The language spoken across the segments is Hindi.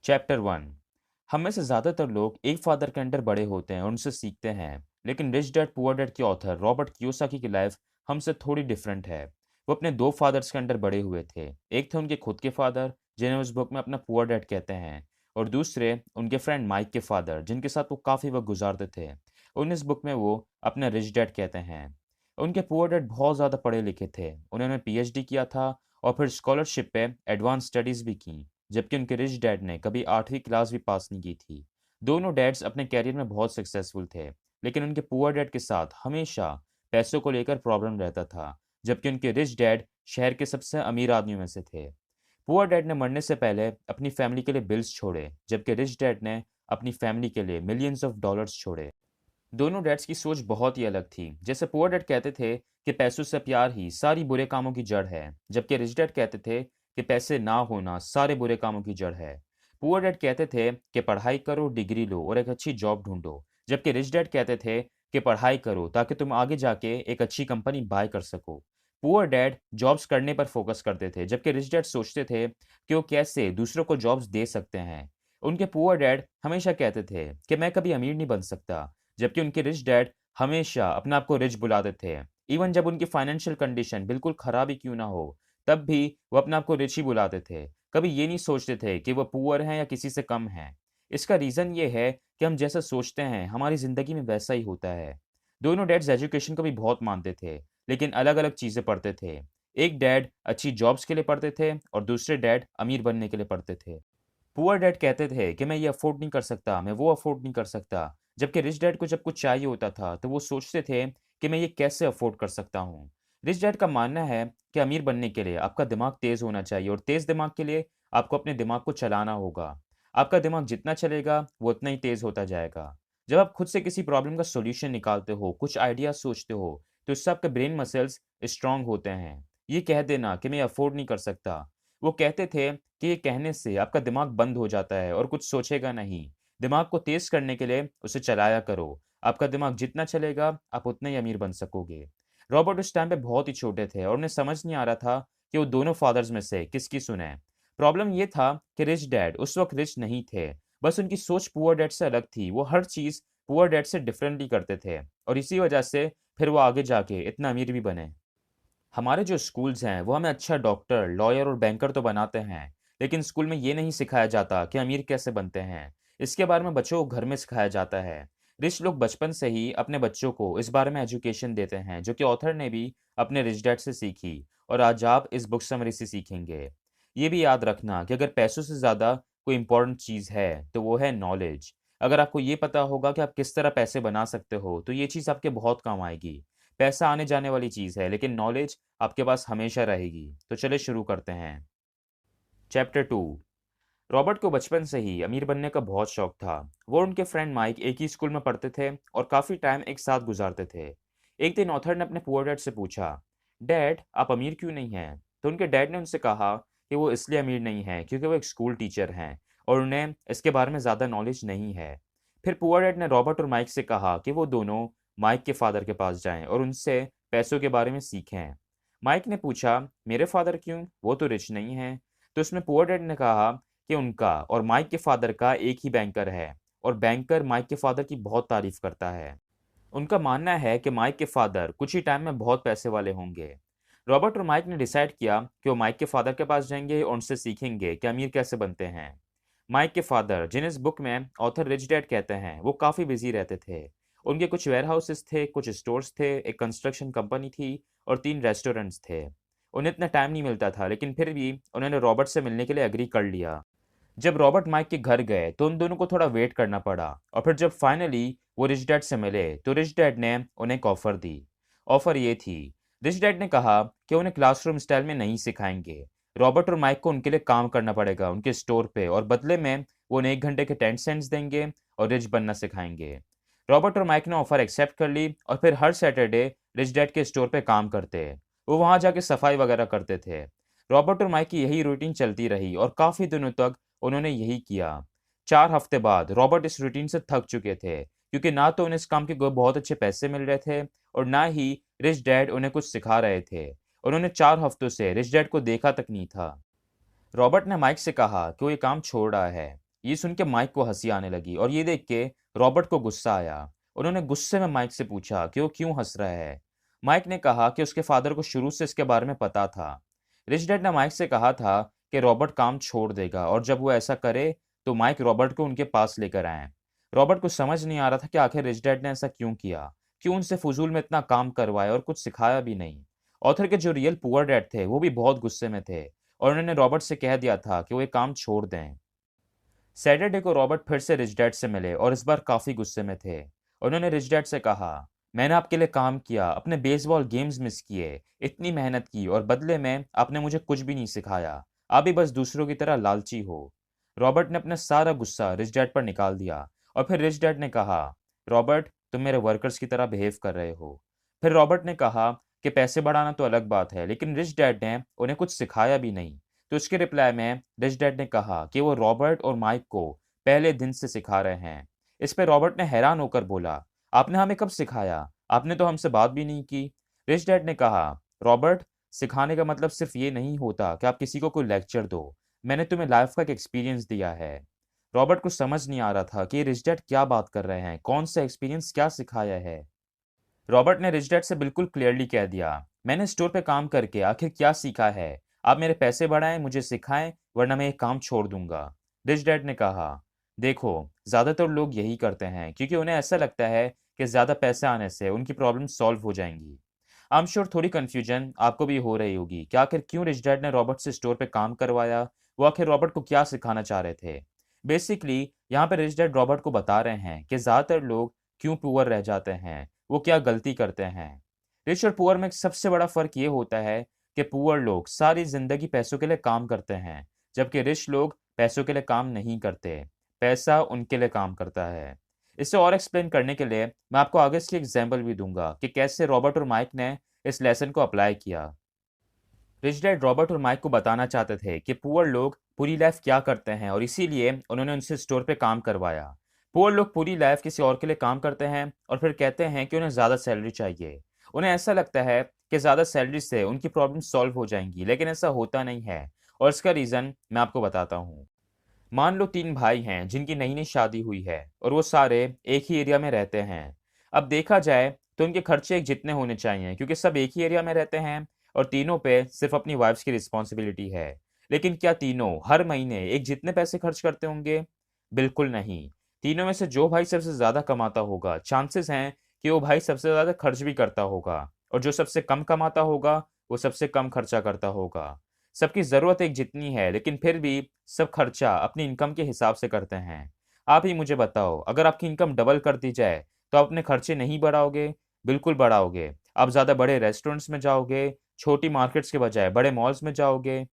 चैप्टर 1। हम में से ज़्यादातर लोग एक फादर के अंडर बड़े होते हैं और उनसे सीखते हैं, लेकिन रिच डैड पुअर डैड के ऑथर रॉबर्ट कियोसाकी की लाइफ हमसे थोड़ी डिफरेंट है। वो अपने दो फादर्स के अंडर बड़े हुए थे। एक थे उनके खुद के फादर, जिन्हें उस बुक में अपना पुअर डैड कहते हैं, और दूसरे उनके फ्रेंड माइक के फादर, जिनके साथ वो काफ़ी वक्त गुजारते थे। उन इस बुक में वो अपना रिच डैड कहते हैं। उनके पुअर डैड बहुत ज़्यादा पढ़े लिखे थे। उन्होंने पीएचडी किया था और फिर स्कॉलरशिप पे एडवांस स्टडीज़ भी की, जबकि उनके रिच डैड ने कभी 8वीं क्लास भी पास नहीं की थी। दोनों डैड्स अपने कैरियर में बहुत सक्सेसफुल थे, लेकिन उनके पुअर डैड के साथ हमेशा पैसों को लेकर प्रॉब्लम रहता था, जबकि उनके रिच डैड शहर के सबसे अमीर आदमियों में से थे। पुअर डैड ने मरने से पहले अपनी फैमिली के लिए बिल्स छोड़े, जबकि रिच डैड ने अपनी फैमिली के लिए मिलियंस ऑफ डॉलर्स छोड़े। दोनों डैड्स की सोच बहुत ही अलग थी। जैसे पुअर डैड कहते थे कि पैसों से प्यार ही सारी बुरे कामों की जड़ है, जबकि रिच डैड कहते थे कि पैसे ना होना सारे बुरे कामों की जड़ है। पुअर डैड कहते थे कि पढ़ाई करो, डिग्री लो और एक अच्छी जॉब ढूंढो, जबकि रिच डैड कहते थे कि पढ़ाई करो ताकि तुम आगे जाके एक अच्छी कंपनी बाय कर सको। पुअर डैड जॉब्स करने पर फोकस करते थे, जबकि रिच डैड सोचते थे कि वो कैसे दूसरों को जॉब्स दे सकते हैं। उनके पुअर डैड हमेशा कहते थे कि मैं कभी अमीर नहीं बन सकता, जबकि उनके रिच डैड हमेशा अपने आप को रिच बुलाते थे। इवन जब उनकी फाइनेंशियल कंडीशन बिल्कुल खराब ही क्यों ना हो, तब भी वो अपने आप को रिच ही बुलाते थे। कभी ये नहीं सोचते थे कि वो पुअर हैं या किसी से कम हैं। इसका रीज़न ये है कि हम जैसा सोचते हैं हमारी ज़िंदगी में वैसा ही होता है। दोनों डैड्स एजुकेशन को भी बहुत मानते थे, लेकिन अलग अलग चीज़ें पढ़ते थे। एक डैड अच्छी जॉब्स के लिए पढ़ते थे और दूसरे डैड अमीर बनने के लिए पढ़ते थे। पुअर डैड कहते थे कि मैं ये अफोर्ड नहीं कर सकता, मैं वो अफोर्ड नहीं कर सकता, जबकि रिच डैड को जब कुछ चाहिए होता था तो वो सोचते थे कि मैं ये कैसे अफोर्ड कर सकता हूँ। रिच डैड का मानना है कि अमीर बनने के लिए आपका दिमाग तेज होना चाहिए, और तेज दिमाग के लिए आपको अपने दिमाग को चलाना होगा। आपका दिमाग जितना चलेगा वो उतना ही तेज होता जाएगा। जब आप खुद से किसी प्रॉब्लम का सोल्यूशन निकालते हो, कुछ आइडिया सोचते हो, तो इससे आपके ब्रेन मसल्स स्ट्रांग होते हैं। ये कह देना कि मैं अफोर्ड नहीं कर सकता, वो कहते थे कि ये कहने से आपका दिमाग बंद हो जाता है और कुछ सोचेगा नहीं। दिमाग को तेज करने के लिए उसे चलाया करो। आपका दिमाग जितना चलेगा, आप उतना ही अमीर बन सकोगे। रॉबर्ट उस टाइम पे बहुत ही छोटे थे और उन्हें समझ नहीं आ रहा था कि वो दोनों फादर्स में से किसकी सुने। प्रॉब्लम ये था कि रिच डैड उस वक्त रिच नहीं थे, बस उनकी सोच पुअर डैड से अलग थी। वो हर चीज़ पुअर डैड से डिफरेंटली करते थे, और इसी वजह से फिर वो आगे जाके इतना अमीर भी बने। हमारे जो स्कूल्स हैं वो हमें अच्छा डॉक्टर, लॉयर और बैंकर तो बनाते हैं, लेकिन स्कूल में ये नहीं सिखाया जाता कि अमीर कैसे बनते हैं। इसके बारे में बच्चों को घर में सिखाया जाता है। रिच लोग बचपन से ही अपने बच्चों को इस बारे में एजुकेशन देते हैं, जो कि ऑथर ने भी अपने रिच डैड से सीखी, और आज आप इस बुक समरी से सीखेंगे। ये भी याद रखना कि अगर पैसों से ज़्यादा कोई इंपॉर्टेंट चीज़ है तो वो है नॉलेज। अगर आपको ये पता होगा कि आप किस तरह पैसे बना सकते हो, तो ये चीज़ आपके बहुत काम आएगी। पैसा आने जाने वाली चीज़ है, लेकिन नॉलेज आपके पास हमेशा रहेगी। तो चलिए शुरू करते हैं। चैप्टर 2। रॉबर्ट को बचपन से ही अमीर बनने का बहुत शौक था। वो और उनके फ्रेंड माइक एक ही स्कूल में पढ़ते थे और काफ़ी टाइम एक साथ गुजारते थे। एक दिन ऑथर ने अपने पुअर डैड से पूछा, डैड आप अमीर क्यों नहीं हैं? तो उनके डैड ने उनसे कहा कि वो इसलिए अमीर नहीं हैं क्योंकि वो एक स्कूल टीचर हैं और उन्हें इसके बारे में ज़्यादा नॉलेज नहीं है। फिर पुअर डैड ने रॉबर्ट और माइक से कहा कि वो दोनों माइक के फादर के पास जाएं और उनसे पैसों के बारे में सीखें। माइक ने पूछा, मेरे फादर क्यों, वो तो रिच नहीं हैं? तो उसमें पुअर डैड ने कहा कि उनका और माइक के फादर का एक ही बैंकर है, और बैंकर माइक के फादर की बहुत तारीफ करता है। उनका मानना है कि माइक के फादर कुछ ही टाइम में बहुत पैसे वाले होंगे। रॉबर्ट और माइक ने डिसाइड किया कि वो माइक के फादर के पास जाएंगे और उनसे सीखेंगे कि अमीर कैसे बनते हैं। माइक के फादर, जिन्हें इस बुक में ऑथर रिच डैड कहते हैं, वो काफ़ी बिजी रहते थे। उनके कुछ वेयर हाउसेस थे, कुछ स्टोर्स थे, एक कंस्ट्रक्शन कंपनी थी और 3 रेस्टोरेंट्स थे। उन्हें इतना टाइम नहीं मिलता था, लेकिन फिर भी उन्होंने रॉबर्ट से मिलने के लिए एग्री कर लिया। जब रॉबर्ट माइक के घर गए तो उन दोनों को थोड़ा वेट करना पड़ा, और फिर जब फाइनली वो रिच डैड से मिले तो रिच डैड ने उन्हें एक ऑफर दी। ऑफर ये थी, रिच डैड ने कहा कि उन्हें क्लासरूम स्टाइल में नहीं सिखाएंगे। रॉबर्ट और माइक को उनके लिए काम करना पड़ेगा उनके स्टोर पे, और बदले में वो उन्हें 1 घंटे के 10 सेंट्स देंगे और रिच बनना सिखाएंगे। रॉबर्ट और माइक ने ऑफर एक्सेप्ट कर ली और फिर हर सैटरडे रिच डैड के स्टोर पे काम करते। वो वहां जाके सफाई वगैरह करते थे। रॉबर्ट और माइक की यही रूटीन चलती रही और काफी दिनों तक उन्होंने यही किया। 4 हफ्ते बाद रॉबर्ट इस रूटीन से थक चुके थे, क्योंकि ना तो उन्हें इस काम के बहुत अच्छे पैसे मिल रहे थे और ना ही रिच डैड उन्हें कुछ सिखा रहे थे। उन्होंने 4 हफ्तों से रिच डैड को देखा तक नहीं था। रॉबर्ट ने माइक से कहा कि वो ये काम छोड़ रहा है। ये सुन के माइक को हंसी आने लगी और ये देख के रॉबर्ट को गुस्सा आया। उन्होंने गुस्से में माइक से पूछा कि वो क्यों हंस रहा है। माइक ने कहा कि उसके फादर को शुरू से इसके बारे में पता था। रिच डैड ने माइक से कहा था कि रॉबर्ट काम छोड़ देगा और जब वो ऐसा करे तो माइक रॉबर्ट को उनके पास लेकर आए। रॉबर्ट को समझ नहीं आ रहा था कि आखिर रिच डैड ने ऐसा क्यों किया, क्यों उनसे फजूल में इतना काम करवाया और कुछ सिखाया भी नहीं। ऑथर के जो रियल पुअर डैड थे वो भी बहुत गुस्से में थे और उन्होंने रॉबर्ट से कह दिया था कि वो ये काम छोड़ दें। सैटरडे को रॉबर्ट फिर से रिच डैड से मिले और इस बार काफी गुस्से में थे। उन्होंने रिच डैड से कहा, मैंने आपके लिए काम किया, अपने बेसबॉल गेम्स मिस किए, इतनी मेहनत की और बदले में आपने मुझे कुछ भी नहीं सिखाया। आप भी बस दूसरों की तरह लालची हो। रॉबर्ट ने अपना सारा गुस्सा रिच डैड पर निकाल दिया और फिर रिच डैड ने कहा, रॉबर्ट तुम मेरे वर्कर्स की तरह बिहेव कर रहे हो। फिर रॉबर्ट ने कहा कि पैसे बढ़ाना तो अलग बात है, लेकिन रिच डैड ने उन्हें कुछ सिखाया भी नहीं। तो उसके रिप्लाई में रिच डैड ने कहा कि वो रॉबर्ट और माइक को पहले दिन से सिखा रहे हैं। इस पे रॉबर्ट ने हैरान होकर बोला, आपने हमें कब सिखाया, आपने तो हमसे बात भी नहीं की। रिच डैड ने कहा, रॉबर्ट सिखाने का मतलब सिर्फ ये नहीं होता कि आप किसी को कोई लेक्चर दो, मैंने तुम्हें लाइफ का एक एक्सपीरियंस दिया है। रॉबर्ट को समझ नहीं आ रहा था कि रिच डैड क्या बात कर रहे हैं, कौन सा एक्सपीरियंस क्या सिखाया है। रॉबर्ट ने रिच डैड से बिल्कुल क्लियरली कह दिया, मैंने स्टोर पे काम करके आखिर क्या सीखा है, आप मेरे पैसे बढ़ाएं, मुझे सिखाएं, वरना मैं ये काम छोड़ दूंगा। रिच डैड ने कहा, देखो ज़्यादातर लोग यही करते हैं क्योंकि उन्हें ऐसा लगता है कि ज़्यादा पैसे आने से उनकी प्रॉब्लम सॉल्व हो जाएंगी। आई एम श्योर थोड़ी कन्फ्यूजन आपको भी हो रही होगी कि आखिर क्यों रिच डैड ने रॉबर्ट से स्टोर पे काम करवाया, वो आखिर रॉबर्ट को क्या सिखाना चाह रहे थे। बेसिकली यहाँ पे रिच डैड रॉबर्ट को बता रहे हैं कि ज़्यादातर लोग क्यों पुअर रह जाते हैं, वो क्या गलती करते हैं। रिच और पुअर में एक सबसे बड़ा फर्क ये होता है कि पुअर लोग सारी जिंदगी पैसों के लिए काम करते हैं, जबकि रिच लोग पैसों के लिए काम नहीं करते, पैसा उनके लिए काम करता है। इसे और एक्सप्लेन करने के लिए मैं आपको आगे इसकी एग्जाम्पल भी दूंगा कि कैसे रॉबर्ट और माइक ने इस लेसन को अप्लाई किया। रिच डैड रॉबर्ट और माइक को बताना चाहते थे कि पुअर लोग पूरी लाइफ क्या करते हैं और इसीलिए उन्होंने उनसे स्टोर पे काम करवाया। पुअर लोग पूरी लाइफ किसी और के लिए काम करते हैं और फिर कहते हैं कि उन्हें ज़्यादा सैलरी चाहिए। उन्हें ऐसा लगता है कि ज़्यादा सैलरी से उनकी प्रॉब्लम सॉल्व हो जाएंगी, लेकिन ऐसा होता नहीं है और इसका रीज़न मैं आपको बताता हूँ। मान लो तीन भाई हैं जिनकी नई नई शादी हुई है और वो सारे एक ही एरिया में रहते हैं। अब देखा जाए तो उनके खर्चे एक जितने होने चाहिए क्योंकि सब एक ही एरिया में रहते हैं और तीनों पे सिर्फ अपनी वाइफ्स की रिस्पॉन्सिबिलिटी है। लेकिन क्या तीनों हर महीने एक जितने पैसे खर्च करते होंगे? बिल्कुल नहीं। तीनों में से जो भाई सबसे ज्यादा कमाता होगा, चांसेस हैं कि वो भाई सबसे ज्यादा खर्च भी करता होगा, और जो सबसे कम कमाता होगा वो सबसे कम खर्चा करता होगा। सबकी जरूरत एक जितनी है लेकिन फिर भी सब खर्चा अपनी इनकम के हिसाब से करते हैं। आप ही मुझे बताओ, अगर आपकी इनकम डबल कर दी जाए तो आप अपने खर्चे नहीं बढ़ाओगे? बिल्कुल बढ़ाओगे। आप ज़्यादा बड़े रेस्टोरेंट्स में जाओगे, छोटी मार्केट्स के बजाय बड़े मॉल्स में जाओगे।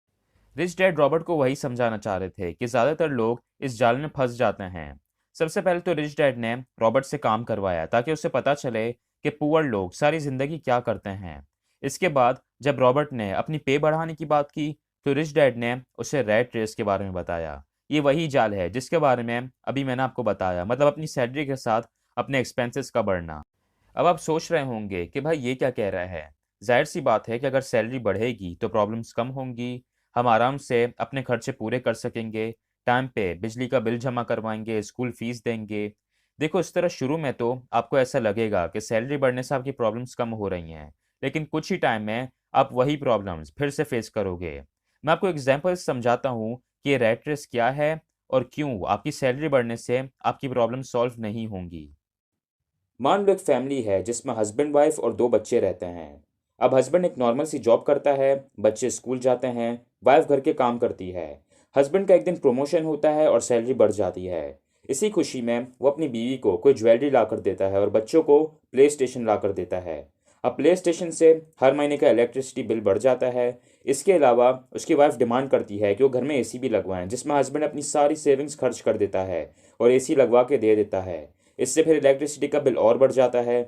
रिच डैड रॉबर्ट को वही समझाना चाह रहे थे कि ज़्यादातर लोग इस जाल में फंस जाते हैं। सबसे पहले तो रिच डैड ने रॉबर्ट से काम करवाया ताकि उसे पता चले कि पुअर लोग सारी जिंदगी क्या करते हैं। इसके बाद जब रॉबर्ट ने अपनी पे बढ़ाने की बात की तो रिच डैड ने उसे रैट रेस के बारे में बताया। ये वही जाल है जिसके बारे में अभी मैंने आपको बताया, मतलब अपनी सैलरी के साथ अपने एक्सपेंसेस का बढ़ना। अब आप सोच रहे होंगे कि भाई ये क्या कह रहा है। जाहिर सी बात है कि अगर सैलरी बढ़ेगी तो प्रॉब्लम्स कम होंगी, हम आराम से अपने खर्चे पूरे कर सकेंगे, टाइम पे बिजली का बिल जमा करवाएंगे, स्कूल फीस देंगे। देखो इस तरह शुरू में तो आपको ऐसा लगेगा कि सैलरी बढ़ने से आपकी प्रॉब्लम्स कम हो रही हैं, लेकिन कुछ ही टाइम में आप वही प्रॉब्लम्स फिर से फेस करोगे। मैं आपको एग्जाम्पल समझाता हूँ कि ये रैट रेस क्या है और क्यों आपकी सैलरी बढ़ने से आपकी प्रॉब्लम सॉल्व नहीं होंगी। मान लो एक फैमिली है जिसमें हस्बैंड वाइफ और दो बच्चे रहते हैं। अब हस्बैंड एक नॉर्मल सी जॉब करता है, बच्चे स्कूल जाते हैं, वाइफ घर के काम करती है। हस्बैंड का एक दिन प्रमोशन होता है और सैलरी बढ़ जाती है। इसी खुशी में वो अपनी बीवी को कोई ज्वेलरी ला कर देता है और बच्चों को प्ले स्टेशन ला कर देता है। अब प्ले स्टेशन से हर महीने का इलेक्ट्रिसिटी बिल बढ़ जाता है। इसके अलावा उसकी वाइफ डिमांड करती है कि वो घर में एसी भी लगवाएं, जिसमें हस्बैंड अपनी सारी सेविंग्स खर्च कर देता है और एसी लगवा के दे देता है। इससे फिर इलेक्ट्रिसिटी का बिल और बढ़ जाता है।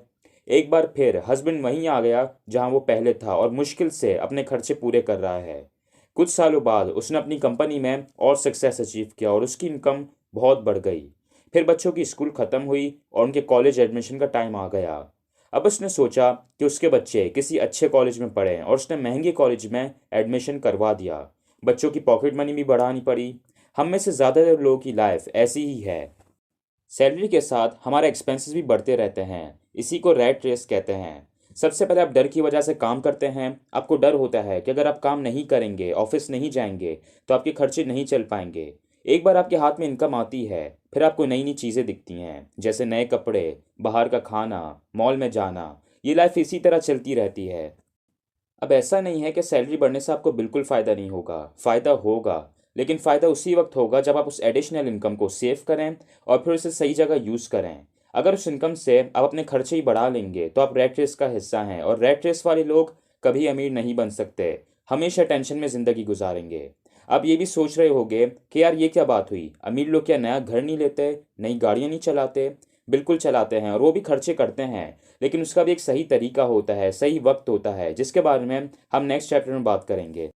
एक बार फिर हस्बैंड वहीं आ गया जहां वो पहले था और मुश्किल से अपने खर्चे पूरे कर रहा है। कुछ सालों बाद उसने अपनी कंपनी में और सक्सेस अचीव किया और उसकी इनकम बहुत बढ़ गई। फिर बच्चों की स्कूल खत्म हुई और उनके कॉलेज एडमिशन का टाइम आ गया। अब उसने सोचा कि उसके बच्चे किसी अच्छे कॉलेज में पढ़ें और उसने महंगे कॉलेज में एडमिशन करवा दिया। बच्चों की पॉकेट मनी भी बढ़ानी पड़ी। हम में से ज़्यादातर लोगों की लाइफ ऐसी ही है। सैलरी के साथ हमारे एक्सपेंसेस भी बढ़ते रहते हैं। इसी को रैट रेस कहते हैं। सबसे पहले आप डर की वजह से काम करते हैं। आपको डर होता है कि अगर आप काम नहीं करेंगे, ऑफिस नहीं जाएंगे, तो आपके खर्चे नहीं चल पाएंगे। एक बार आपके हाथ में इनकम आती है, फिर आपको नई नई चीज़ें दिखती हैं, जैसे नए कपड़े, बाहर का खाना, मॉल में जाना। ये लाइफ इसी तरह चलती रहती है। अब ऐसा नहीं है कि सैलरी बढ़ने से आपको बिल्कुल फ़ायदा नहीं होगा, फ़ायदा होगा। लेकिन फ़ायदा उसी वक्त होगा जब आप उस एडिशनल इनकम को सेव करें और फिर उसे सही जगह यूज़ करें। अगर उस इनकम से आप अपने खर्चे ही बढ़ा लेंगे तो आप रैट रेस का हिस्सा हैं, और रैट रेस वाले लोग कभी अमीर नहीं बन सकते, हमेशा टेंशन में ज़िंदगी गुजारेंगे। आप ये भी सोच रहे होंगे कि यार ये क्या बात हुई, अमीर लोग क्या नया घर नहीं लेते, नई गाड़ियाँ नहीं चलाते? बिल्कुल चलाते हैं, और वो भी खर्चे करते हैं। लेकिन उसका भी एक सही तरीका होता है, सही वक्त होता है, जिसके बारे में हम नेक्स्ट चैप्टर में बात करेंगे।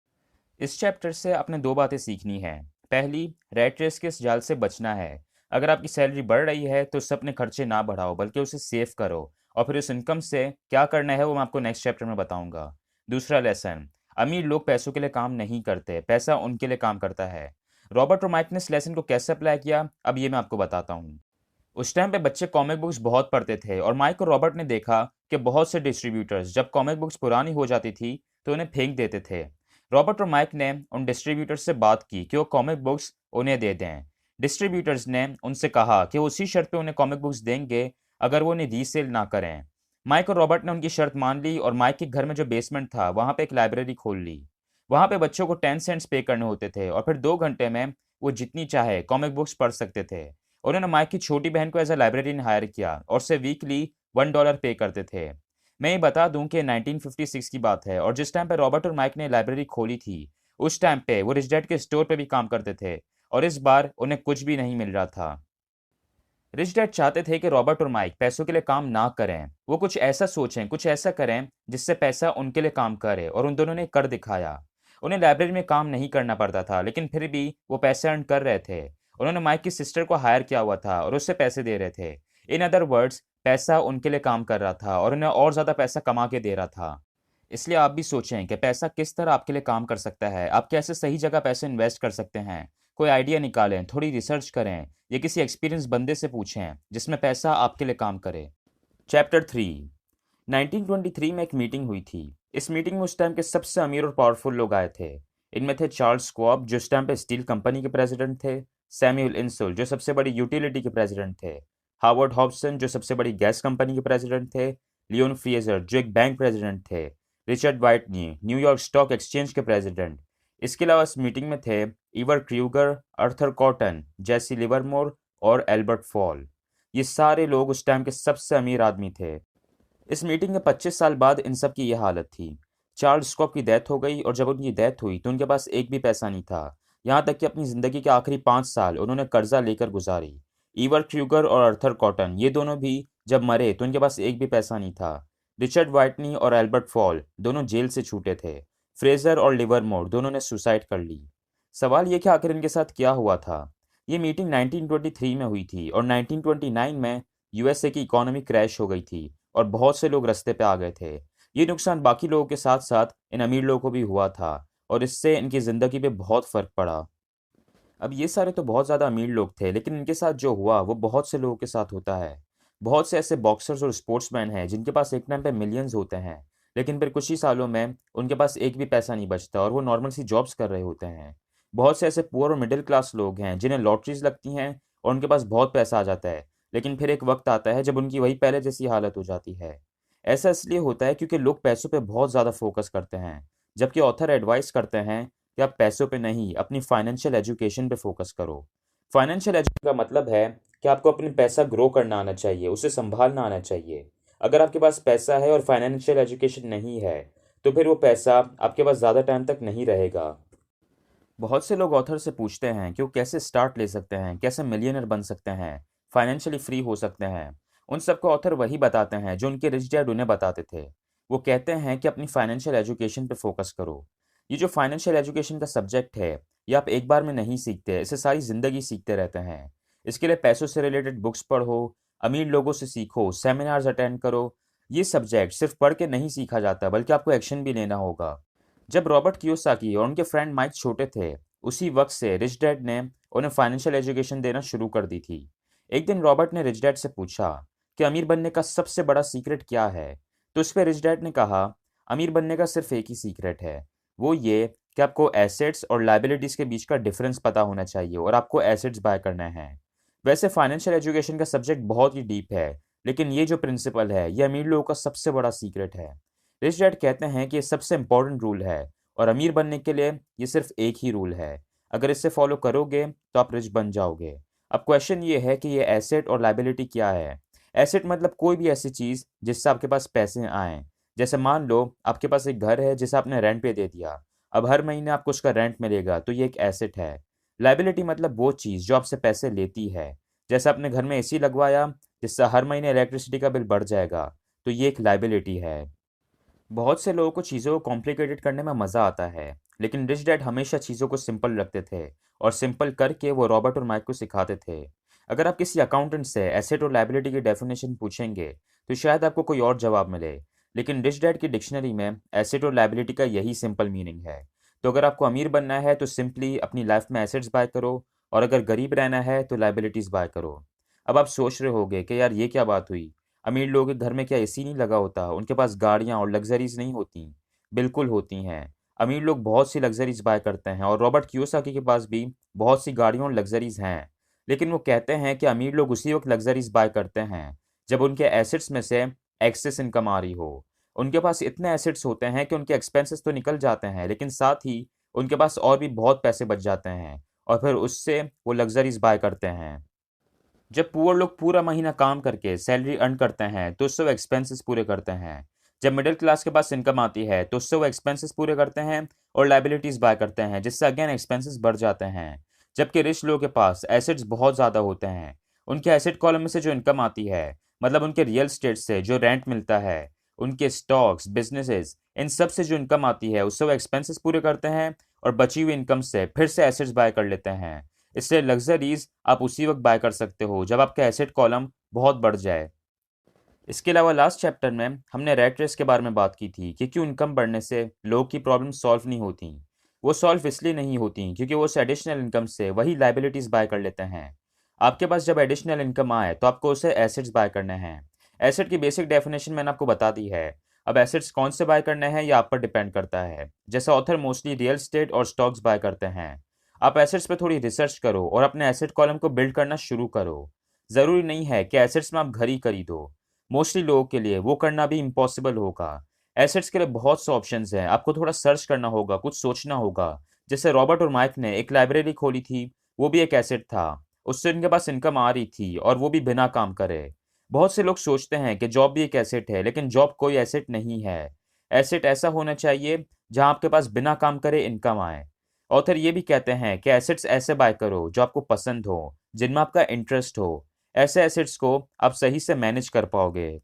इस चैप्टर से आपने दो बातें सीखनी है। पहली, रैट रेस के इस जाल से बचना है। अगर आपकी सैलरी बढ़ रही है तो उससे अपने खर्चे ना बढ़ाओ, बल्कि उसे सेव करो। और फिर उस इनकम से क्या करना है वो मैं आपको नेक्स्ट चैप्टर में बताऊंगा। दूसरा लेसन, अमीर लोग पैसों के लिए काम नहीं करते, पैसा उनके लिए काम करता है। रॉबर्ट और माइक ने इस लेसन को कैसे अप्लाई किया, अब ये मैं आपको बताता हूँ। उस टाइम पे बच्चे कॉमिक बुक्स बहुत पढ़ते थे, और माइक और रॉबर्ट ने देखा कि बहुत से डिस्ट्रीब्यूटर्स जब कॉमिक बुक्स पुरानी हो जाती थी तो उन्हें फेंक देते थे। रॉबर्ट और माइक ने उन डिस्ट्रीब्यूटर्स से बात की कि वो कॉमिक बुक्स उन्हें दे दें। डिस्ट्रीब्यूटर्स ने उनसे कहा कि वो उसी शर्त पे उन्हें कॉमिक बुक्स देंगे अगर वो उन्हें रीसेल ना करें। माइक और रॉबर्ट ने उनकी शर्त मान ली, और माइक के घर में जो बेसमेंट था वहाँ पे एक लाइब्रेरी खोल ली। वहाँ पे बच्चों को 10 सेंट्स पे करने होते थे, और फिर 2 घंटे में वो जितनी चाहे कॉमिक बुक्स पढ़ सकते थे। उन्होंने माइक की छोटी बहन को एज अ लाइब्रेरियन हायर किया और उसे वीकली $1 पे करते थे। मैं ये बता दूं कि 1956 की बात है, और जिस टाइम पे रॉबर्ट और माइक ने लाइब्रेरी खोली थी, उस टाइम पे वो रिच डैड के स्टोर पे भी काम करते थे, और इस बार उन्हें कुछ भी नहीं मिल रहा था। रिच डैड चाहते थे कि रॉबर्ट और माइक पैसों के लिए काम ना करें, वो कुछ ऐसा सोचें, कुछ ऐसा करें जिससे पैसा उनके लिए काम करे, और उन दोनों ने कर दिखाया। उन्हें लाइब्रेरी में काम नहीं करना पड़ता था, लेकिन फिर भी वो पैसे अर्न कर रहे थे। उन्होंने माइक की सिस्टर को हायर किया हुआ था और उससे पैसे दे रहे थे। इन अदर वर्ड्स, पैसा उनके लिए काम कर रहा था और उन्हें और ज़्यादा पैसा कमा के दे रहा था। इसलिए आप भी सोचें कि पैसा किस तरह आपके लिए काम कर सकता है, आप कैसे सही जगह पैसे इन्वेस्ट कर सकते हैं। कोई आइडिया निकालें, थोड़ी रिसर्च करें, या किसी एक्सपीरियंस बंदे से पूछें जिसमें पैसा आपके लिए काम करे। चैप्टर 3। 1923 में एक मीटिंग हुई थी। इस मीटिंग में उस टाइम के सबसे अमीर और पावरफुल लोग आए थे। इनमें थे चार्ल्स स्क्वाब, जो उस टाइम पे स्टील कंपनी के प्रेसिडेंट थे। सैमुअल इंसुल, जो सबसे बड़ी यूटिलिटी के प्रेसिडेंट थे। हार्वर्ड हॉब्सन, जो सबसे बड़ी गैस कंपनी के प्रेसिडेंट थे। लियोन फ्रेजर, जो एक बैंक प्रेसिडेंट थे। रिचर्ड व्हाइटनी, न्यूयॉर्क स्टॉक एक्सचेंज के प्रेसिडेंट। इसके अलावा इस मीटिंग में थे इवर क्रूगर, अर्थर कॉटन, जेसी लिवरमोर और एल्बर्ट फॉल। ये सारे लोग उस टाइम के सबसे अमीर आदमी थे। इस मीटिंग के 25 साल बाद इन सब की यह हालत थी। चार्ल्स स्कॉप की डेथ हो गई, और जब उनकी डेथ हुई तो उनके पास एक भी पैसा नहीं था। यहाँ तक कि अपनी ज़िंदगी के आखिरी 5 साल उन्होंने कर्जा लेकर गुजारी। ईवर क्रूगर और अर्थर कॉटन, ये दोनों भी जब मरे तो उनके पास एक भी पैसा नहीं था। रिचर्ड व्हाइटनी और एल्बर्ट फॉल दोनों जेल से छूटे थे। फ्रेजर और लिवरमोर दोनों ने सुसाइड कर ली। सवाल ये कि आखिर इनके साथ क्या हुआ था। ये मीटिंग 1923 में हुई थी, और 1929 में यूएसए की इकोनॉमी क्रैश हो गई थी और बहुत से लोग रास्ते पे आ गए थे। ये नुकसान बाकी लोगों के साथ साथ इन अमीर लोगों को भी हुआ था, और इससे इनकी ज़िंदगी पे बहुत फ़र्क पड़ा। अब ये सारे तो बहुत ज़्यादा अमीर लोग थे, लेकिन इनके साथ जो हुआ वो बहुत से लोगों के साथ होता है। बहुत से ऐसे बॉक्सर्स और स्पोर्ट्समैन हैं जिनके पास एक टाइम पे मिलियंस होते हैं, लेकिन फिर कुछ ही सालों में उनके पास एक भी पैसा नहीं बचता और वो नॉर्मल सी जॉब्स कर रहे होते हैं। बहुत से ऐसे पुअर और मिडिल क्लास लोग हैं जिन्हें लॉटरीज लगती हैं और उनके पास बहुत पैसा आ जाता है, लेकिन फिर एक वक्त आता है जब उनकी वही पहले जैसी हालत हो जाती है। ऐसा इसलिए होता है क्योंकि लोग पैसों पे बहुत ज़्यादा फोकस करते हैं, जबकि ऑथर एडवाइस करते हैं कि आप पैसों पे नहीं, अपनी फाइनेंशियल एजुकेशन पे फोकस करो। फाइनेंशियल एजुकेशन का मतलब है कि आपको अपनी पैसा ग्रो करना आना चाहिए, उसे संभालना आना चाहिए। अगर आपके पास पैसा है और फाइनेंशियल एजुकेशन नहीं है, तो फिर वो पैसा आपके पास ज़्यादा टाइम तक नहीं रहेगा। बहुत से लोग ऑथर से पूछते हैं कि वो कैसे स्टार्ट ले सकते हैं, कैसे मिलियनर बन सकते हैं, फाइनेंशियली फ्री हो सकते हैं। उन सबको ऑथर वही बताते हैं जो उनके रिच डैड उन्हें बताते थे। वो कहते हैं कि अपनी फाइनेंशियल एजुकेशन पे फोकस करो। ये जो फाइनेंशियल एजुकेशन का सब्जेक्ट है, ये आप एक बार में नहीं सीखते, इसे सारी ज़िंदगी सीखते रहते हैं। इसके लिए पैसों से रिलेटेड बुक्स पढ़ो, अमीर लोगों से सीखो, सेमिनार्स अटेंड करो। ये सब्जेक्ट सिर्फ पढ़ के नहीं सीखा जाता, बल्कि आपको एक्शन भी लेना होगा। जब रॉबर्ट कियोसाकी और उनके फ्रेंड माइक छोटे थे, उसी वक्त से रिच डैड ने उन्हें फाइनेंशियल एजुकेशन देना शुरू कर दी थी। एक दिन रॉबर्ट ने रिच डैड से पूछा कि अमीर बनने का सबसे बड़ा सीक्रेट क्या है। तो उस पर रिच डैड ने कहा, अमीर बनने का सिर्फ एक ही सीक्रेट है, वो ये कि आपको एसेट्स और लाइबिलिटीज के बीच का डिफरेंस पता होना चाहिए और आपको एसेट्स बाय करना है। वैसे फाइनेंशियल एजुकेशन का सब्जेक्ट बहुत ही डीप है, लेकिन ये जो प्रिंसिपल है ये अमीर लोगों का सबसे बड़ा सीक्रेट है। रिच डैड कहते हैं कि ये सबसे इंपॉर्टेंट रूल है और अमीर बनने के लिए ये सिर्फ एक ही रूल है। अगर इसे फॉलो करोगे तो आप रिच बन जाओगे। अब क्वेश्चन ये है कि ये एसेट और लाइबिलिटी क्या है। एसेट मतलब कोई भी ऐसी चीज़ जिससे आपके पास पैसे आए। जैसे मान लो आपके पास एक घर है जिसे आपने रेंट पे दे दिया, अब हर महीने आपको उसका रेंट मिलेगा, तो ये एक एसेट है। लाइबिलिटी मतलब वो चीज़ जो आपसे पैसे लेती है। जैसे आपने घर में एसी लगवाया जिससे हर महीने इलेक्ट्रिसिटी का बिल बढ़ जाएगा, तो ये एक लाइबिलिटी है। बहुत से लोगों को चीज़ों को कॉम्प्लिकेटेड करने में मज़ा आता है, लेकिन रिच डैड हमेशा चीज़ों को सिंपल रखते थे और सिंपल करके वो रॉबर्ट और माइक को सिखाते थे। अगर आप किसी अकाउंटेंट से एसेट और लायबिलिटी की डेफिनेशन पूछेंगे तो शायद आपको कोई और जवाब मिले, लेकिन रिच डैड की डिक्शनरी में एसेट और लायबिलिटी का यही सिंपल मीनिंग है। तो अगर आपको अमीर बनना है तो सिंपली अपनी लाइफ में एसेट्स बाय करो, और अगर गरीब रहना है तो लायबिलिटीज़ बाय करो। अब आप सोच रहे होगे कि यार ये क्या बात हुई, अमीर लोगों के घर में क्या एसी नहीं लगा होता, उनके पास गाड़ियाँ और लग्जरीज नहीं होती? बिल्कुल होती हैं। अमीर लोग बहुत सी लग्जरीज बाय करते हैं और रॉबर्ट कियोसाकी के पास भी बहुत सी गाड़ियाँ और लग्जरीज हैं। लेकिन वो कहते हैं कि अमीर लोग उसी वक्त लग्जरीज बाय करते हैं जब उनके एसेट्स में से एक्सेस इनकम आ रही हो। उनके पास इतने एसेट्स होते हैं कि उनके एक्सपेंसेस तो निकल जाते हैं, लेकिन साथ ही उनके पास और भी बहुत पैसे बच जाते हैं और फिर उससे वो लग्जरीज बाय करते हैं। जब पुअर लोग पूरा महीना काम करके सैलरी अर्न करते हैं तो उससे वो एक्सपेंसेस पूरे करते हैं। जब मिडिल क्लास के पास इनकम आती है तो उससे वो एक्सपेंसेस पूरे करते हैं और लाइबिलिटीज बाय करते हैं, जिससे अगेन एक्सपेंसेस बढ़ जाते हैं। जबकि रिच लोगों के पास एसेट्स बहुत ज़्यादा होते हैं। उनके एसेट कॉलम में से जो इनकम आती है, मतलब उनके रियल स्टेट से जो रेंट मिलता है, उनके स्टॉक्स बिजनेसेस, इन सब से जो इनकम आती है उससे वो एक्सपेंसेस पूरे करते हैं और बची हुई इनकम से फिर से एसेट्स बाय कर लेते हैं। इससे लग्जरीज आप उसी वक्त बाय कर सकते हो जब आपका एसेट कॉलम बहुत बढ़ जाए। इसके अलावा लास्ट चैप्टर में हमने रैट रेस के बारे में बात की थी कि क्यों इनकम बढ़ने से लोग की प्रॉब्लम सॉल्व नहीं होती। वो सॉल्व इसलिए नहीं होती क्योंकि वो उस एडिशनल इनकम से वही लाइबिलिटीज बाय कर लेते हैं। आपके पास जब एडिशनल इनकम आए तो आपको उसे एसेट्स बाय करने हैं। एसेट की बेसिक डेफिनेशन मैंने आपको बता दी है। अब एसेट्स कौन से बाय करने हैं ये आप पर डिपेंड करता है। जैसे ऑथर मोस्टली रियल स्टेट और स्टॉक्स बाय करते हैं। आप एसेट्स पे थोड़ी रिसर्च करो और अपने एसेट कॉलम को बिल्ड करना शुरू करो। ज़रूरी नहीं है कि एसेट्स में आप घर ही खरीदो। मोस्टली लोगों के लिए वो करना भी इम्पॉसिबल होगा। एसेट्स के लिए बहुत से ऑप्शंस हैं, आपको थोड़ा सर्च करना होगा, कुछ सोचना होगा। जैसे रॉबर्ट और माइक ने एक लाइब्रेरी खोली थी, वो भी एक एसेट था। उससे उनके पास इनकम आ रही थी और वो भी बिना काम करे। बहुत से लोग सोचते हैं कि जॉब भी एक एसेट है, लेकिन जॉब कोई एसेट नहीं है। एसेट ऐसा होना चाहिए जहां आपके पास बिना काम करे इनकम आए। ऑथर ये भी कहते हैं कि एसेट्स ऐसे बाय करो जो आपको पसंद हो, जिनमें आपका इंटरेस्ट हो। ऐसे एसेट्स को आप सही से मैनेज कर पाओगे।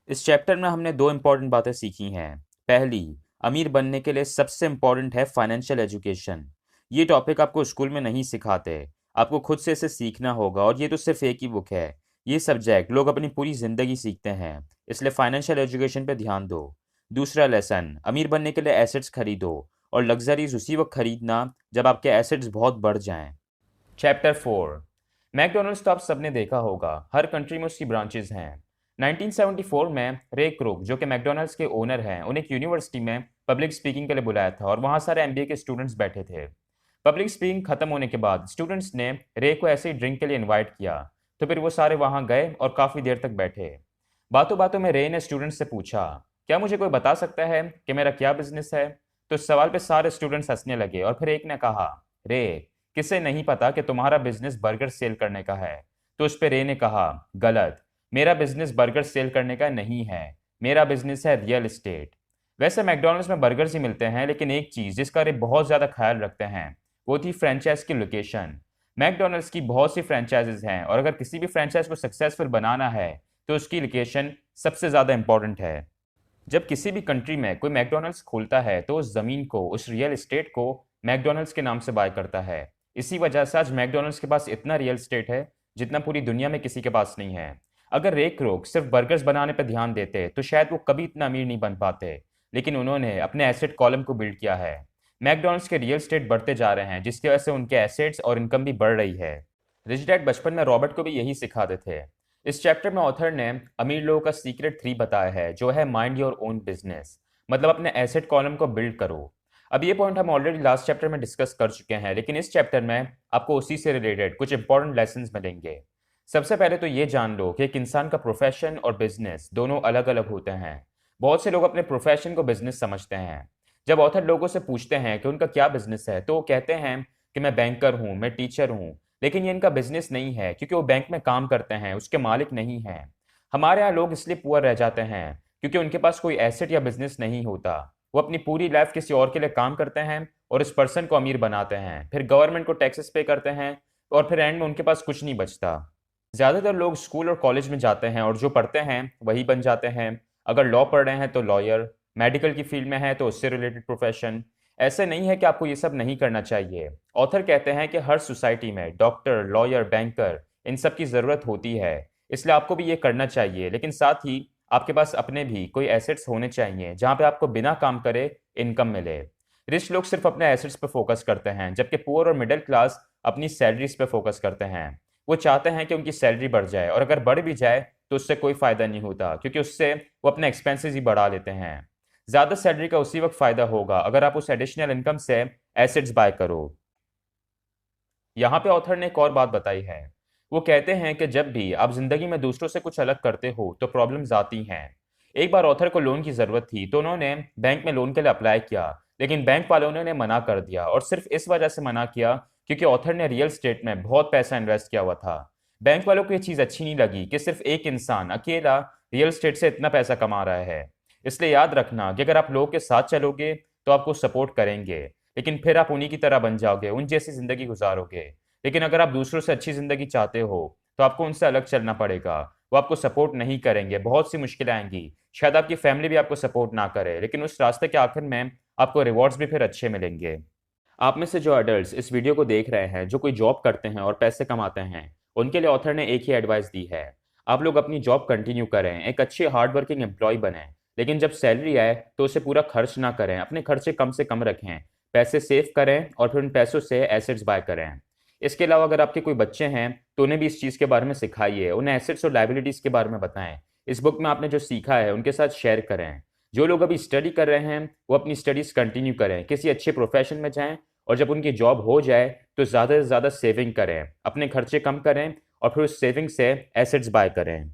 इस चैप्टर में हमने दो इंपॉर्टेंट बातें सीखी हैं। पहली, अमीर बनने के लिए सबसे इंपॉर्टेंट है फाइनेंशियल एजुकेशन। ये टॉपिक आपको स्कूल में नहीं सिखाते, आपको खुद से इसे सीखना होगा, और ये तो सिर्फ एक ही बुक है। ये सब्जेक्ट लोग अपनी पूरी ज़िंदगी सीखते हैं, इसलिए फाइनेंशियल एजुकेशन पे ध्यान दो। दूसरा लेसन, अमीर बनने के लिए एसेट्स खरीदो और लग्जरीज उसी वक्त खरीदना जब आपके एसेट्स बहुत बढ़ जाएं। चैप्टर 4। मैकडोनल्ड्स तो आप सबने देखा होगा, हर कंट्री में उसकी ब्रांचेज हैं। 1974 में रे क्रूक, जो कि मैकडोनल्ड्स के ओनर हैं, उन्हें एक यूनिवर्सिटी में पब्लिक स्पीकिंग के लिए बुलाया था और वहाँ सारे एमबीए के स्टूडेंट्स बैठे थे। पब्लिक स्पीकिंग खत्म होने के बाद स्टूडेंट्स ने रे को ऐसे ही ड्रिंक के लिए इनवाइट किया, तो फिर वो सारे वहाँ गए और काफ़ी देर तक बैठे। बातों बातों में रे ने स्टूडेंट्स से पूछा, क्या मुझे कोई बता सकता है कि मेरा क्या बिजनेस है? तो इस सवाल पे सारे स्टूडेंट्स हंसने लगे और फिर एक ने कहा, रे, किसे नहीं पता कि तुम्हारा बिजनेस बर्गर सेल करने का है? तो उस पे रे ने कहा, गलत, मेरा बिजनेस बर्गर सेल करने का नहीं है, मेरा बिजनेस है रियल एस्टेट। वैसे मैकडोनल्ड्स में बर्गर्स ही मिलते हैं, लेकिन एक चीज़ जिसका रे बहुत ज़्यादा ख्याल रखते हैं वो थी फ्रेंचाइज की लोकेशन। मैकडोनल्ड्स की बहुत सी फ्रेंचाइजेज हैं और अगर किसी भी फ्रेंचाइज को सक्सेसफुल बनाना है तो उसकी लोकेशन सबसे ज़्यादा इंपॉर्टेंट है। जब किसी भी कंट्री में कोई मैकडोनल्ड्स खोलता है तो उस ज़मीन को, उस रियल एस्टेट को मैकडोनल्ड्स के नाम से बाय करता है। इसी वजह से आज मैकडोनल्ड्स के पास इतना रियल एस्टेट है जितना पूरी दुनिया में किसी के पास नहीं है। अगर रे क्रोक सिर्फ बर्गर्स बनाने पर ध्यान देते तो शायद वो कभी इतना अमीर नहीं बन पाते, लेकिन उन्होंने अपने एसेट कॉलम को बिल्ड किया है। मैकडॉनल्ड्स के रियल एस्टेट बढ़ते जा रहे हैं, जिसकी वजह से उनके एसेट्स और इनकम भी बढ़ रही है। रिच डैड बचपन में रॉबर्ट को भी यही सिखाते थे। इस चैप्टर में ऑथर ने अमीर लोगों का सीक्रेट 3 बताया है, जो है माइंड योर ओन बिजनेस, मतलब अपने एसेट कॉलम को बिल्ड करो। अब ये पॉइंट हम ऑलरेडी लास्ट चैप्टर में डिस्कस कर चुके हैं, लेकिन इस चैप्टर में आपको उसी से रिलेटेड कुछ इंपॉर्टेंट लेसन मिलेंगे। सबसे पहले तो ये जान लो कि एक इंसान का प्रोफेशन और बिजनेस दोनों अलग अलग होते हैं। बहुत से लोग अपने प्रोफेशन को बिजनेस समझते हैं। जब ऑथर लोगों से पूछते हैं कि उनका क्या बिजनेस है, तो वो कहते हैं कि मैं बैंकर हूँ, मैं टीचर हूँ। लेकिन ये इनका बिजनेस नहीं है, क्योंकि वो बैंक में काम करते हैं, उसके मालिक नहीं हैं। हमारे यहाँ लोग इसलिए पुअर रह जाते हैं क्योंकि उनके पास कोई एसेट या बिजनेस नहीं होता। वो अपनी पूरी लाइफ किसी और के लिए काम करते हैं और इस पर्सन को अमीर बनाते हैं, फिर गवर्नमेंट को टैक्सेस पे करते हैं, और फिर एंड में उनके पास कुछ नहीं बचता। ज़्यादातर लोग स्कूल और कॉलेज में जाते हैं और जो पढ़ते हैं वही बन जाते हैं। अगर लॉ पढ़ रहे हैं तो लॉयर, मेडिकल की फील्ड में है तो उससे रिलेटेड प्रोफेशन। ऐसे नहीं है कि आपको ये सब नहीं करना चाहिए। ऑथर कहते हैं कि हर सोसाइटी में डॉक्टर, लॉयर, बैंकर, इन सब की ज़रूरत होती है, इसलिए आपको भी ये करना चाहिए। लेकिन साथ ही आपके पास अपने भी कोई एसेट्स होने चाहिए जहाँ पे आपको बिना काम करे इनकम मिले। रिच लोग सिर्फ अपने एसेट्स पे फोकस करते हैं, जबकि पुअर और मिडिल क्लास अपनी सैलरीज पे फोकस करते हैं। वो चाहते हैं कि उनकी सैलरी बढ़ जाए, और अगर बढ़ भी जाए तो उससे कोई फायदा नहीं होता, क्योंकि उससे वो अपने एक्सपेंसेस ही बढ़ा लेते हैं। ज़्यादा सैलरी का उसी वक्त फायदा होगा अगर आप उस एडिशनल इनकम से एसेट्स बाय करो। यहाँ पे ऑथर ने एक और बात बताई है। वो कहते हैं कि जब भी आप जिंदगी में दूसरों से कुछ अलग करते हो तो प्रॉब्लम्स आती हैं। एक बार ऑथर को लोन की ज़रूरत थी, तो उन्होंने बैंक में लोन के लिए अप्लाई किया, लेकिन बैंक वालों ने उन्हें मना कर दिया, और सिर्फ इस वजह से मना किया क्योंकि ऑथर ने रियल स्टेट में बहुत पैसा इन्वेस्ट किया हुआ था। बैंक वालों को ये चीज़ अच्छी नहीं लगी कि सिर्फ एक इंसान अकेला रियल स्टेट से इतना पैसा कमा रहा है। इसलिए याद रखना कि अगर आप लोगों के साथ चलोगे तो आपको सपोर्ट करेंगे, लेकिन फिर आप उन्हीं की तरह बन जाओगे, उन जैसी ज़िंदगी गुजारोगे। लेकिन अगर आप दूसरों से अच्छी ज़िंदगी चाहते हो तो आपको उनसे अलग चलना पड़ेगा। वो आपको सपोर्ट नहीं करेंगे, बहुत सी मुश्किलें आएंगी, शायद आपकी फैमिली भी आपको सपोर्ट ना करे, लेकिन उस रास्ते के आखिर में आपको रिवॉर्ड्स भी फिर अच्छे मिलेंगे। आप में से जो एडल्ट्स इस वीडियो को देख रहे हैं, जो कोई जॉब करते हैं और पैसे कमाते हैं, उनके लिए ऑथर ने एक ही एडवाइस दी है। आप लोग अपनी जॉब कंटिन्यू करें, एक अच्छे हार्ड वर्किंग एम्प्लॉय बने, लेकिन जब सैलरी आए तो उसे पूरा खर्च ना करें, अपने खर्चे कम से कम रखें, पैसे सेव करें और फिर उन पैसों से एसेट्स बाय करें। इसके अलावा अगर आपके कोई बच्चे हैं तो उन्हें भी इस चीज़ के बारे में सिखाइए, उन्हें एसेट्स और लाइबिलिटीज़ के बारे में बताएं। इस बुक में आपने जो सीखा है उनके साथ शेयर करें। जो लोग अभी स्टडी कर रहे हैं वो अपनी स्टडीज़ कंटिन्यू करें, किसी अच्छे प्रोफेशन में जाएं, और जब उनकी जॉब हो जाए तो ज़्यादा से ज़्यादा सेविंग करें, अपने खर्चे कम करें, और फिर उस सेविंग से एसेट्स बाय करें।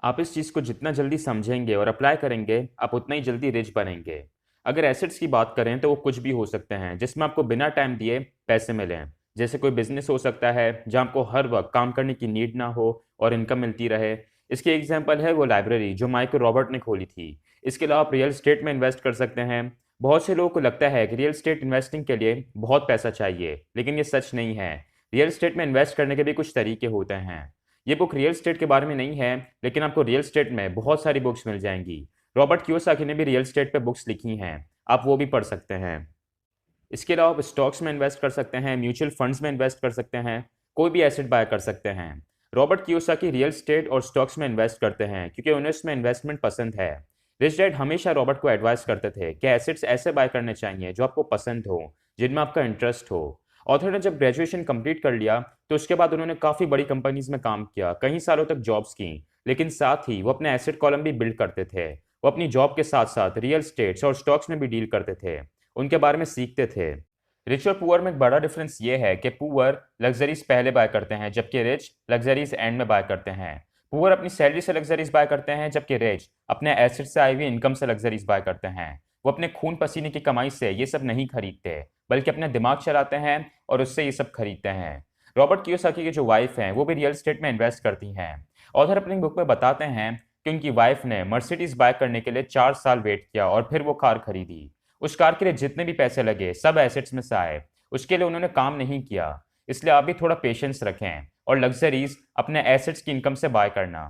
आप इस चीज़ को जितना जल्दी समझेंगे और अप्लाई करेंगे, आप उतना ही जल्दी रिच बनेंगे। अगर एसेट्स की बात करें तो वो कुछ भी हो सकते हैं जिसमें आपको बिना टाइम दिए पैसे मिलें। जैसे कोई बिजनेस हो सकता है जहाँ आपको हर वक्त काम करने की नीड ना हो और इनकम मिलती रहे। इसकी एग्जांपल है वो लाइब्रेरी जो माइकल रॉबर्ट ने खोली थी। इसके अलावा आप रियल एस्टेट में इन्वेस्ट कर सकते हैं। बहुत से लोगों को लगता है कि रियल एस्टेट इन्वेस्टिंग के लिए बहुत पैसा चाहिए, लेकिन ये सच नहीं है। रियल एस्टेट में इन्वेस्ट करने के भी कुछ तरीके होते हैं। ये बुक रियल एस्टेट के बारे में नहीं है, लेकिन आपको रियल एस्टेट में बहुत सारी बुक्स मिल जाएंगी। रॉबर्ट कियोसाकी ने भी रियल एस्टेट पे बुक्स लिखी हैं, आप वो भी पढ़ सकते हैं। इसके अलावा आप स्टॉक्स में इन्वेस्ट कर सकते हैं, म्यूचुअल फंड्स में इन्वेस्ट कर सकते हैं, कोई भी एसेट बाय कर सकते हैं। रॉबर्ट कियोसाकी रियल एस्टेट और स्टॉक्स में इन्वेस्ट करते हैं क्योंकि उन्हें उसमें इन्वेस्टमेंट पसंद है। रिच डैड हमेशा रॉबर्ट को एडवाइस करते थे कि एसेट्स ऐसे बाय करने चाहिए जो आपको पसंद हो, जिनमें आपका इंटरेस्ट हो। ऑथर ने जब ग्रेजुएशन कंप्लीट कर लिया तो उसके बाद उन्होंने काफ़ी बड़ी कंपनीज में काम किया, कई सालों तक जॉब्स की, लेकिन साथ ही वो अपने एसेट कॉलम भी बिल्ड करते थे। वो अपनी जॉब के साथ साथ रियल स्टेट्स और स्टॉक्स में भी डील करते थे, उनके बारे में सीखते थे। रिच और पुअर में एक बड़ा डिफरेंस ये है कि पुअर लग्जरीज पहले बाय करते हैं, जबकि रिच लग्जरीज एंड में बाय करते हैं। पुअर अपनी सैलरी से लग्जरीज बाय करते हैं, जबकि रिच अपने एसेट से आई हुई इनकम से लग्जरीज बाय करते हैं। वो अपने खून पसीने की कमाई से ये सब नहीं खरीदते, बल्कि अपने दिमाग चलाते हैं और उससे ये सब खरीदते हैं। रॉबर्ट कियोसाकी की जो वाइफ हैं वो भी रियल एस्टेट में इन्वेस्ट करती हैं। ऑथर अपनी बुक में बताते हैं कि उनकी वाइफ ने मर्सिडीज बाय करने के लिए 4 साल वेट किया और फिर वो कार खरीदी। उस कार के लिए जितने भी पैसे लगे सब एसेट्स में से आए, उसके लिए उन्होंने काम नहीं किया। इसलिए आप भी थोड़ा पेशेंस रखें और लग्जरीज अपने एसेट्स की इनकम से बाय करना।